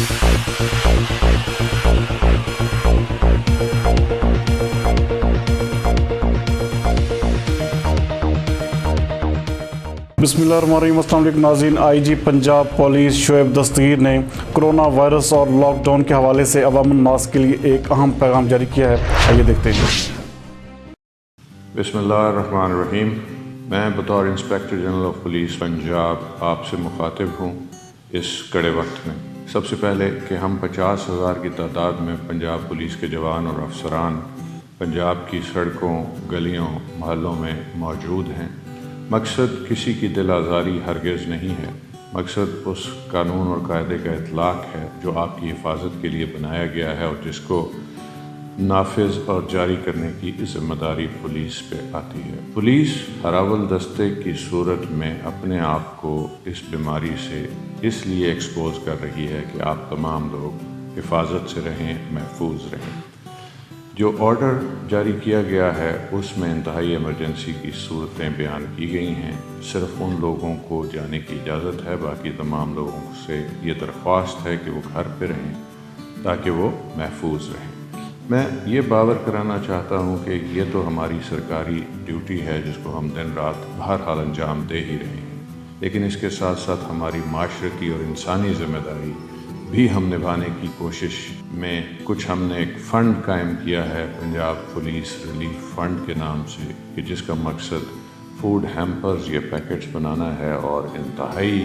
بسم اللہ الرحمن الرحیم۔ السلام علیکم ناظرین، آئی جی پنجاب پولیس شعیب دستگیر نے کرونا وائرس اور لاک ڈاؤن کے حوالے سے عوام الناس کے لیے ایک اہم پیغام جاری کیا ہے، آئیے دیکھتے ہیں۔ بسم اللہ الرحمن الرحیم۔ میں بطور inspector general of police Punjab آپ سے مخاطب ہوں اس کڑے وقت میں۔ سب سے پہلے کہ ہم 50,000 کی تعداد میں پنجاب پولیس کے جوان اور افسران پنجاب کی سڑکوں، گلیوں، محلوں میں موجود ہیں۔ مقصد کسی کی دل آزاری ہرگز نہیں ہے، مقصد اس قانون اور قاعدے کا اطلاق ہے جو آپ کی حفاظت کے لیے بنایا گیا ہے اور جس کو نافذ اور جاری کرنے کی ذمہ داری پولیس پہ آتی ہے۔ پولیس ہراول دستے کی صورت میں اپنے آپ کو اس بیماری سے اس لیے ایکسپوز کر رہی ہے کہ آپ تمام لوگ حفاظت سے رہیں، محفوظ رہیں۔ جو آرڈر جاری کیا گیا ہے اس میں انتہائی ایمرجنسی کی صورتیں بیان کی گئی ہیں۔ صرف ان لوگوں کو جانے کی اجازت ہے، باقی تمام لوگوں سے یہ درخواست ہے کہ وہ گھر پہ رہیں تاکہ وہ محفوظ رہیں۔ میں یہ باور کرانا چاہتا ہوں کہ یہ تو ہماری سرکاری ڈیوٹی ہے جس کو ہم دن رات بہرحال انجام دے ہی رہے ہیں، لیکن اس کے ساتھ ساتھ ہماری معاشرتی اور انسانی ذمہ داری بھی ہم نبھانے کی کوشش میں کچھ ہم نے ایک فنڈ قائم کیا ہے پنجاب پولیس ریلیف فنڈ کے نام سے، کہ جس کا مقصد فوڈ ہیمپرز یا پیکٹس بنانا ہے اور انتہائی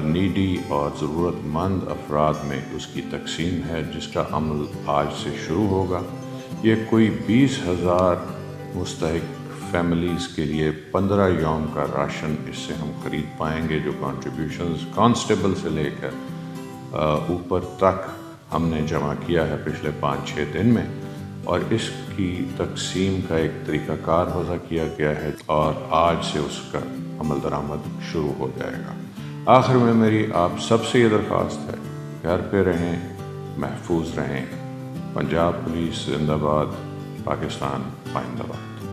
نیڈی اور ضرورت مند افراد میں اس کی تقسیم ہے، جس کا عمل آج سے شروع ہوگا۔ یہ کوئی 20,000 مستحق فیملیز کے لیے 15 یوم کا راشن اس سے ہم خرید پائیں گے، جو کنٹریبیوشنز کانسٹیبل سے لے کر اوپر تک ہم نے جمع کیا ہے پچھلے 5-6 دن میں، اور اس کی تقسیم کا ایک طریقہ کار وضع کیا گیا ہے اور آج سے اس کا عمل درآمد شروع ہو جائے گا۔ آخر میں میری آپ سب سے یہ درخواست ہے، گھر پہ رہیں، محفوظ رہیں۔ پنجاب پولیس زندہ باد، پاکستان پائندہ باد۔